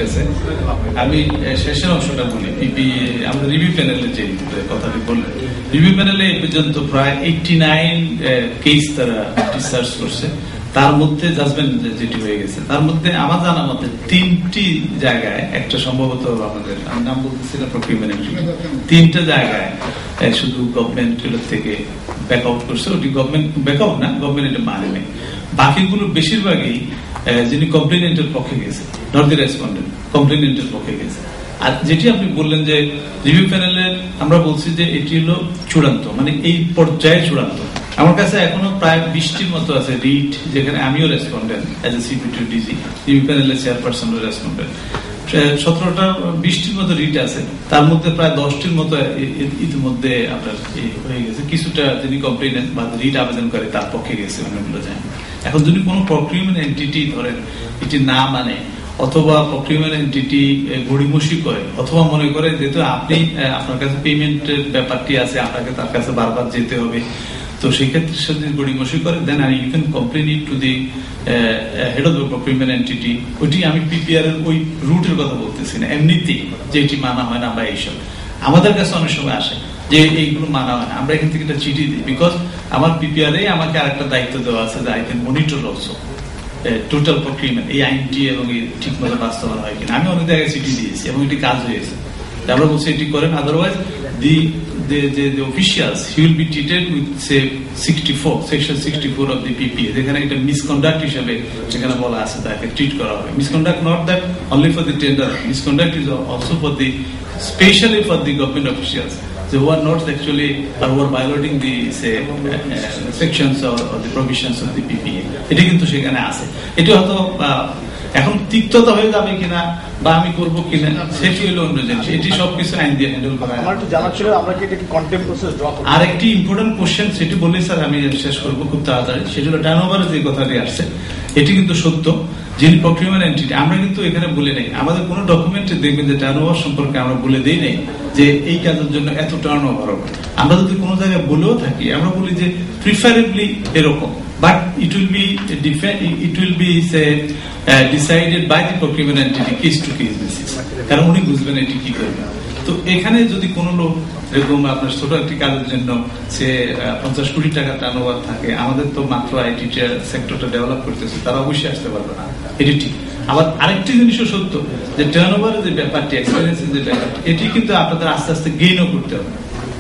আছে। আমি শেষের অংশটা বলি। আমাদের রিভিউ প্যানেলে যে কথাটি বললেন, রিভিউ প্যানেলে এই পর্যন্ত প্রায় 89 কেস তারা রিসার্চ করছে। তার মধ্যে জাজমেন্ট যেটি হয়ে গেছে, তার মধ্যে আমার জানা মতে 3টি জায়গায়, একটা সম্ভবত আমাদের, আমি নাম বলতেছিলাম প্রকিউরমেন্ট, 3টা জায়গায় শুধু গভর্নমেন্ট থেকে ব্যাক আউট করছে। ওটি গভর্নমেন্ট ব্যাক আউট না, গভর্নমেন্ট এটা মানে নেই। বাকিগুলো বেশিরভাগই যিনি কমপ্লেনেন্টের পক্ষে গেছে, নট দি রেসপন্ডেন্ট, কমপ্লেনেন্টের পক্ষে গেছে। আর যেটি আপনি বললেন যে রিভিউ প্যানেলের, আমরা বলছি যে এটি হলো চূড়ান্ত, মানে এই পর্যায়ে চূড়ান্ত। আমার কাছে এখনো প্রায় 20টির মতো আছে রিট, যেখানে আমিও respondent as a CPT DG, review প্যানেলের চেয়ারপারসন রেসপন্ডেন্ট। 20টির মতো রিট আছে, তার মধ্যে প্রায় 10টির মতো ইতিমধ্যে আপনার হয়ে গেছে। কিছুটা যিনি কমপ্লেনেন্ট বা রিট আবেদন করে তার পক্ষে গেছে, অনেকগুলো যায়। এখন যদি কোনো প্রকিউরমেন্ট এন্টিটি ধরেন এটি না মানে, অথবা প্রকিউরমেন্ট এন্টিটি গড়িমসি করে, অথবা মনে করে যেহেতু আপনি আপনার কাছে পেমেন্টের ব্যাপারটি আছে, আপনাকে তার কাছে বারবার যেতে হবে, তো সেই ক্ষেত্রে যদি গড়িমসি করে, then you can complain it to the head of the procurement entity. ওইটি আমি পিপিআর এর ওই রুটের কথা বলতেছি না, এমনিতেই যেটি মানা হয় না, আমরা এইসব আমাদের কাছে অনেক সময় আসে যে এইগুলো মানা হয় না, আমরা এখান থেকে একটা চিঠি দিই, বিকজ আমার পিপিআর এ আমাকে আরেকটা দায়িত্ব দেওয়া আছে যে I can monitor also total procurement, এই আইনটি এবং ঠিক মতো বাস্তবায়ন হয় কিনা। আমি অনেক জায়গায় চিঠি দিয়েছি এবং এটি কাজ হয়েছে। আমরা বলছি এটি করেন, otherwise the officials, he will be treated with say 64 section 64 of the PPA, যেখানে এটা মিসকন্ডাক্ট হিসেবে যেখানে বলা আছে তাকে ট্রিট করা হবে। Misconduct not that only for the tender, misconduct is also for the, especially for the government officials who are not actually or who are violating the say sections or the provisions of the PPA. এটা কিন্তু সেখানে আছে। এটা হয়তো এখন তিক্ততা হয়ে যাবে কিনা বা আমি করবো কিনা সেটি হলো অন্য জিনিস। এটি সবকিছু আইন দিয়ে হ্যান্ডেল করা। আমার একটু জানা ছিল আমরা কি এটা কি কন্টেম্প প্রসেস ড্র করব। আর একটি ইম্পর্টেন্ট কোশ্চেন, সেটি বলে স্যার আমি শেষ করবো খুব তাড়াতাড়ি, সেটি হলো টার্নওভারে যে কথাটি আসছে, এটি কিন্তু সত্য। যিনি প্রকিউরমেন্ট এন্টিটি, আমরা কিন্তু এখানে বলে নেই, আমাদের কোনো ডকুমেন্টে দেখবেন যে টার্নওভার সম্পর্কে আমরা বলে দিই নেই যে এই কাজের জন্য এত টার্নওভার হবে। আমরা যদি কোনো জায়গায় বলেও থাকি, আমরা বলি যে প্রিফারেবলি এরকম, but it will be say decided by the procurement entity case to case basis, কারণ উনি বুঝবেন এটি কি করবে। তো এখানে যদি কোনো লোক এরকম আপনার ছোট একটি কাজের জন্য সে 50 কোটি টাকা টার্নওভার থাকে, আমাদের তো মাত্র আইটি সেক্টরটা ডেভেলপ করতেছে, তারা অবশ্যই আসতে পারবে না, এটি ঠিক। আবার আরেকটি জিনিসও সত্য যে টার্নওভারের যে ব্যাপারটি, এক্সপেরিয়েন্সের যে ব্যাপারটি, এটি কিন্তু আপনাদের আস্তে আস্তে গেইনও করতে হবে।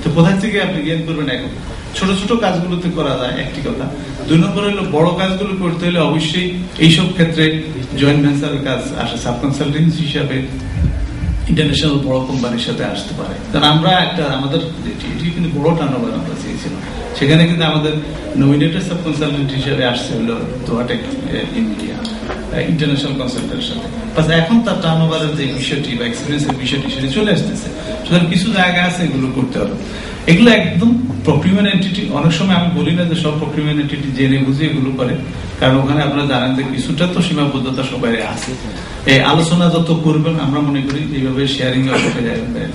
তো কোথায় থেকে আপনি গেইন করবেন? এখন ছোট ছোট কাজগুলোতে করা যায়, একটি কথা। 2 নম্বর হলো বড় কাজগুলো করতে হলে অবশ্যই এইসব ক্ষেত্রে জয়েন্ট ভেঞ্চারের কাজ আসে, সাব কনসালটেন্সি হিসাবে ইন্টারন্যাশনাল বড় কোম্পানির সাথে আসতে পারে। কারণ আমরা একটা আমাদের এটি কিন্তু বড় টার্নওভার আমরা চেয়েছিলাম, সেখানে কিন্তু আমাদের নমিনেটেড সাব কনসালটেন্ট হিসেবে আসছে হলো দোয়াটেক ইন্ডিয়া ইন্টারন্যাশনাল কনসালটেন্টের সাথে। এখন তার টার্নওভারের যে বিষয়টি বা এক্সপিরিয়েন্সের বিষয়টি সেটি চলে আসতেছে। সুতরাং কিছু জায়গা আছে এগুলো করতে হবে। এগুলো একদম প্রকিউরমেন্ট এন্টিটি, অনেক সময় আমি বলি না যে সব প্রকিউরমেন্ট এন্টিটি জেনে বুঝে এগুলো করে, কারণ ওখানে আপনারা জানেন যে কিছুটা তো সীমাবদ্ধতা সবাই আছে। এই আলোচনা যত করবেন, আমরা মনে করি এইভাবে শেয়ারিং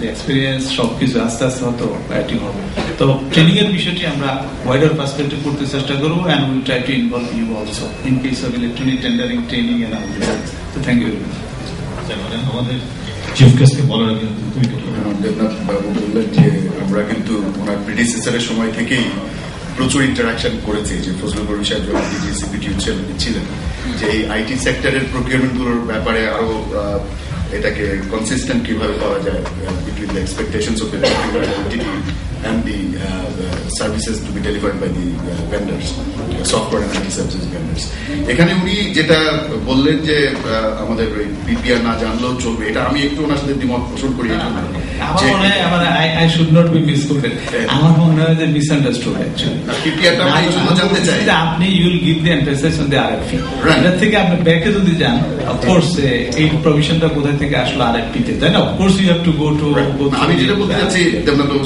যে এক্সপিরিয়েন্স সবকিছু আস্তে আস্তে হয়তো ব্যাটিং হবে। তো ট্রেনিং এর বিষয়টি আমরা ওয়াইডার পার্সপেক্টিভ করতে চেষ্টা করবো, and will try to involve you also in case of electronic tendering training and all this. তো থ্যাংক ইউ ভেরি মাচ। আমাদের চিফ গেস্টকে বলার আগে তুমি দেবনাথ বাবু বললেন যে আমরা কিন্তু ওনার প্রিডিসেসরের সময় থেকেই প্রচুর ইন্টারাকশন করেছি, যে ফজলুল করিম সাহেব যখন সিপিটি ছিলেন, যে এই আইটি সেক্টরের প্রকিউরমেন্ট গুলোর ব্যাপারে আরো এটাকে কনসিস্টেন্ট কিভাবে করা যায় between the expectations of the procurement entity and the services to be delivered by the vendors, software and IT services vendors. এখানে উনি যেটা বললেন যে আমাদের ওই পিপিআর না জানলেও চলবে, এটা আমি একটু ওনার সাথে দ্বিমত পোষণ করি। আমার মনে হয় যে মিসআন্ডারস্টুড অ্যাকচুয়ালি পিপিআরটা আমি এই জন্য জানতে চাই যে আপনি you will give the emphasis on the RFP, এটা থেকে আপনি ব্যাকে যদি যান, অফ কোর্স এই প্রভিশনটা কোথা থেকে আসলো আরএফপি তে, তাই না? Of course you have to go to. আমি যেটা বলতে চাচ্ছি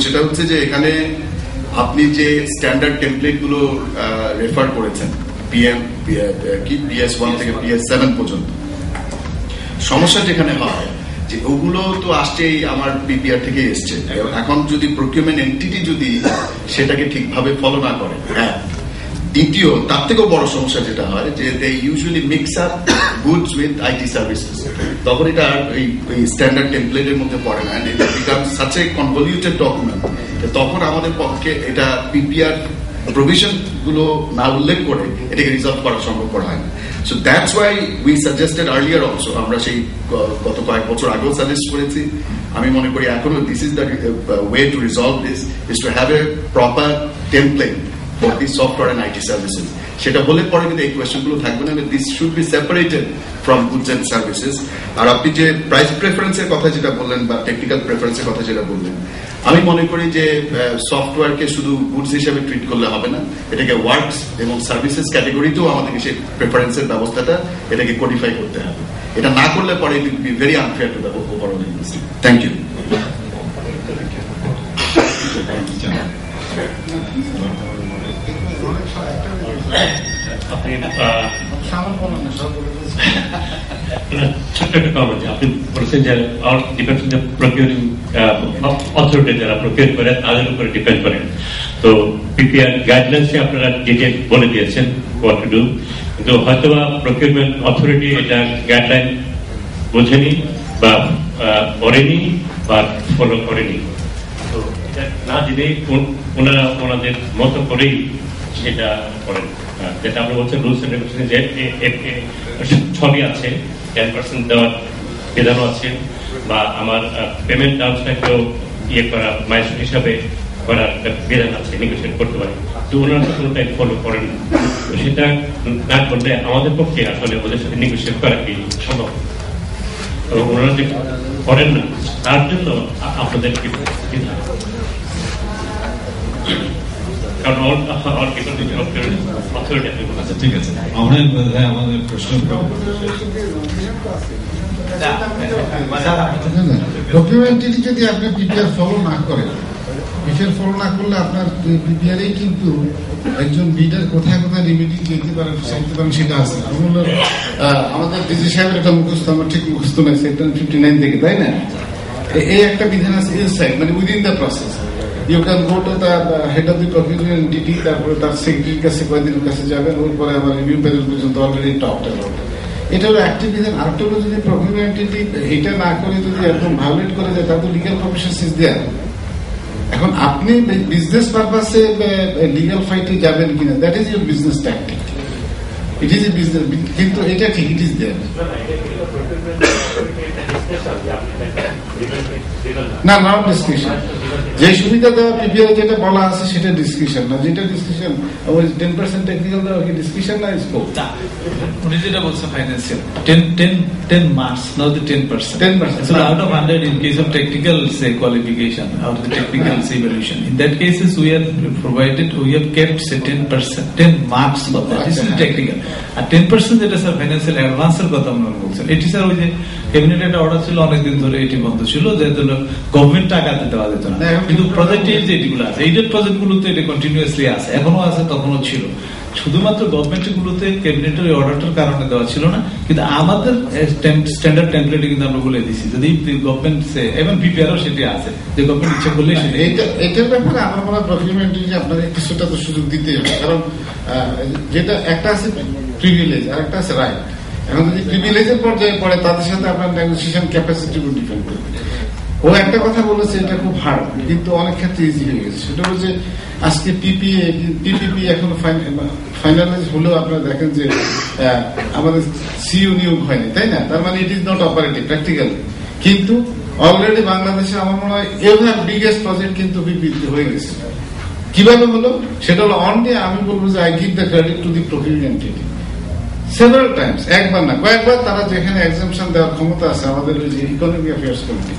সেটা হচ্ছে যে এখানে আপনি যে স্ট্যান্ডার্ড টেমপ্লেট গুলো রেফার করেছেন PS1 থেকে PS7 পর্যন্ত, সমস্যা যেখানে হয় যে ওগুলো তো আসছেই আমার পিপিআর থেকে এসছে। এখন যদি প্রকিউরমেন্ট এন্টিটি যদি সেটাকে ঠিকভাবে ফলো না করে, হ্যাঁ দ্বিতীয় তার থেকেও বড় সমস্যা যেটা হয় যে they usually mix up goods with IT services, তখন এটা ওই স্ট্যান্ডার্ড টেমপ্লেটের মধ্যে পড়ে না, এটা become such a convoluted document. তখন আমাদের পক্ষে এটা পিপিআর প্রভিশন গুলো না উল্লেখ করে এটাকে রিজলভ করা সম্ভব করা হয় না। So that's why we suggested earlier also, আমরা সেই গত কয়েক বছর আগেও সাজেস্ট করেছি, আমি মনে করি এখনো this is the way to resolve this is to have a proper template for the software and IT services. সেটা হলে পরে কিন্তু এই কোয়েশ্চেন গুলো থাকবে না, this should be separated from goods and services. আর আপনি যে প্রাইস প্রেফারেন্সের কথা যেটা বললেন বা টেকনিক্যাল প্রেফারেন্সের কথা যেটা বললেন, আমি মনে করি যে সফটওয়্যারকে শুধু গুডস হিসেবে ট্রিট করলে হবে না, এটাকে ওয়ার্কস এবং সার্ভিসেস ক্যাটেগরিতেও আমাদেরকে সেই প্রেফারেন্সের ব্যবস্থাটা এটাকে কোডিফাই করতে হবে। এটা না করলে পরে it will be very unfair to the overall industry. Thank you. আপনি ছোট্ট একটা কমেন্ট, আপনি বলেছেন যে depends on the procuring authority, যারা প্রকিউর করে তাদের উপরে ডিপেন্ড করেন। তো পিপিআর গাইডলাইন্সে আপনারা ডিটেল বলে দিয়েছেন হোয়াট টু ডু, কিন্তু হয়তোবা প্রকিউরমেন্ট অথরিটি এটা গাইডলাইন বোঝেনি বা করেনি বা ফলো করেনি। তো এটা না জেনে ওনারা ওনাদের মতো করেই সেটা করেন, যেটা আমরা বলছেন রুলস এন্ড রেগুলেশন যে সবই আছে, 10% দেওয়ার বিধানও আছে, বা আমার পেমেন্ট টার্মসটাকেও করা মাইলস্টোন হিসাবে করার বিধান আছে, নেগোসিয়েট করতে পারে। তো ওনারা তো কোনোটাই ফলো করেন না, তো সেটা না করলে আমাদের পক্ষে আসলে ওদের সাথে নেগোসিয়েট করা কি সম্ভব? এবং ওনারা যে করেন না তার জন্য আপনাদের কি বিধান? ঠিক আছে, আমাদের প্রশ্ন ডকুমেন্টারি যদি আপনি পিপিআর ফলো না করেন, পিপিআর ফলো না করলে আপনার পিপিআর কিন্তু একজন বিডার কোথায় কোথায় রিমিডিং যেতে পারেন সেটা আছে। আমাদের ডিজি সাহেবের একটা মুখস্থ, আমার ঠিক মুখস্থ নাই, সেকশন 59 থেকে, তাই না? এই একটা বিধান আছে ইনসাইড, মানে within the process. You can go to the head of the procurement entity, তারপরে তার সেক্রেটারির কাছে কয়েকদিনের কাছে যাবেন, ওর পরে আবার রিভিউ প্যানেল পর্যন্ত অলরেডি টপ অ্যাবাউট। এটা হলো অ্যাক্টিভ বিধান। আরেকটা হলো যদি প্রকিউরমেন্ট এন্টিটি এটা না করে যদি একদম ভায়োলেট করে যায়, তাদের লিগ্যাল প্রফেশন ইজ দেয়ার। এখন আপনি বিজনেস পারপাসে লিগ্যাল ফাইটে যাবেন কিনা, that is your business tactic, it is a business, কিন্তু এটা ঠিক ইট ইজ দেয়ার। না, নট ডিসকাশন। যে সুবিধা দেওয়া পিপিআর যেটা বলা আছে সেটা ডিসকাশন না, যেটা ডিসকাশন ওই 10% টেকনিক্যাল দেওয়া কি ডিসকাশন না স্কোপ? উনি যেটা বলছে financial 10 marks, not the 10%. 10%. So out of 100 in case of technical say qualification or the technical say evaluation, in that cases we have provided, we have kept say 10%, 10 marks for that. This is technical. আর 10% যেটা sir financial অ্যাডভান্সের কথা আমরা বলছেন, এটি sir ওই যে cabinet একটা order ছিল অনেকদিন ধরে, এটি বন্ধ ছিল, যেহেতু গভর্নমেন্ট টাকাতে দেওয়া যেত না, কিন্তু প্রজেক্টে যেগুলো আছে, এইডেড প্রজেক্ট গুলোতে এটা কন্টিনিউয়াসলি আছে, এখনো আছে, তখনও ছিল। শুধুমাত্র গভর্নমেন্ট গুলোতে ক্যাবিনেটের অর্ডারটার কারণে দেওয়া ছিল না, কিন্তু আমাদের স্ট্যান্ডার্ড টেমপ্লেটে কিন্তু আমরা বলে দিচ্ছি, যদি গভর্নমেন্ট এবং পিপিআরও সেটি আছে, যে গভর্নমেন্ট ইচ্ছা করলে এটার ব্যাপারে আমার মনে হয় প্রকিউরমেন্ট আপনাকে কিছুটা তো সুযোগ দিতে হবে, কারণ যেটা একটা আছে প্রিভিলেজ আর একটা আছে রাইট। এখন যদি প্রিভিলেজের পর্যায়ে পড়ে, তাদের সাথে আপনার নেগোসিয়েশন ক্যাপাসিটি ডিপেন্ড করবে। ও একটা কথা বলেছে, এটা খুব হার্ড, কিন্তু অনেক ক্ষেত্রে ইজি হয়ে গেছে। সেটা হচ্ছে আজকে পিপিপি এখন ফাইনালাইজ হলেও আপনারা দেখেন যে আমাদের সিইও নিয়োগ হয়নি, তাই না? তার মানে it is not operative practically, কিন্তু অলরেডি বাংলাদেশে আমার মনে হয় এভার বিগেস্ট প্রজেক্ট কিন্তু পিপিপি হয়ে গেছে। কিভাবে হলো সেটা হলো অনলি আমি বলবো যে I give the credit to the procuring entity. Several Times, একবার না কয়েকবার, তারা যেখানে এক্সাম্পশন দেওয়ার ক্ষমতা আছে, আমাদের যে economic affairs committee,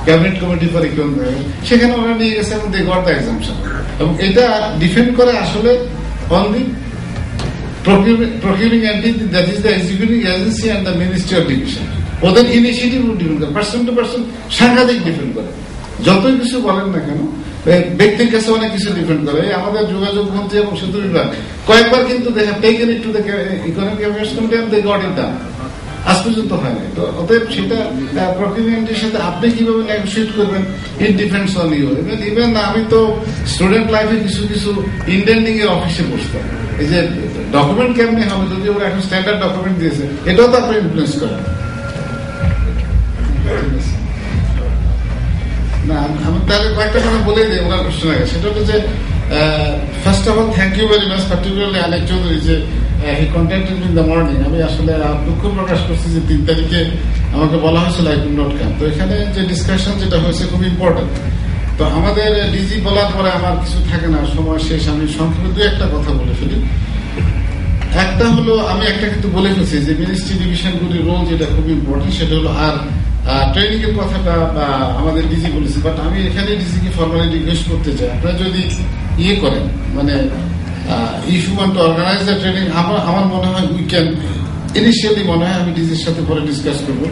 cabinet committee for economic, সেখানে ওরা নিয়ে গেছে এবং দে গট দ্য এক্সাম্পশন। এবং এটা ডিফেন্ড করে আসলে only procuring entity, that is the executive agency and the ministry of division. ওদের ইনিশিয়েটিভ ডিফেন্ড করে, পার্সন টু পার্সন সাংঘাতিক ডিফেন্ড করে। যতই কিছু বলেন না কেন, ব্যক্তির কাছে অনেক কিছু ডিপেন্ড করে। আমাদের যোগাযোগ মন্ত্রী এবং সেতু বিভাগ কয়েকবার কিন্তু taken it to the economic affairs committee and they got it done, আজ পর্যন্ত হয় না। তো অতএব সেটা প্রকিউরমেন্টের সাথে আপনি কিভাবে নেগোশিয়েট করবেন, it depends on you. Even আমি তো স্টুডেন্ট লাইফে কিছু ইন্ডেন্ডিং এর অফিসে বসতাম, এই যে ডকুমেন্ট কেমনি হবে, যদি ওরা এখন স্ট্যান্ডার্ড ডকুমেন্ট দিয়েছে, এটাও তো আপনি ইনফ্লুয়েন্স করেন না। আমি তাহলে কয়েকটা কথা বলে দিই ওনার কোশ্চেন আগে। সেটা হলো যে first of all thank you very much, particularly Alek Chowdhury, যে he contacted in the morning. আমি আসলে দুঃখ প্রকাশ করছি যে 3 তারিখে আমাকে বলা হয়েছিল আই কুড নট কাম। তো এখানে যে ডিসকাশন যেটা হয়েছে খুব ইম্পর্টেন্ট। তো আমাদের ডিজি বলার পরে আমার কিছু থাকে না, সময় শেষ। আমি সংক্ষেপে 2-1টা কথা বলে ফেলি। একটা হলো, আমি একটা কিন্তু বলে ফেলছি যে মিনিস্ট্রি ডিভিশনগুলির রোল যেটা খুব ইম্পর্টেন্ট, সেটা হলো আর ট্রেনিং এর কথাটা আমাদের ডিজি বলেছে। বাট আমি এখানে ডিজিকে ফর্মালি রিকোয়েস্ট করতে চাই, আপনারা যদি ইয়ে করেন, মানে if you want to organise the training, আমার মনে হয় উই ক্যান ইনিশিয়ালি, মনে হয় আমি ডিজির সাথে পরে ডিসকাস করবো।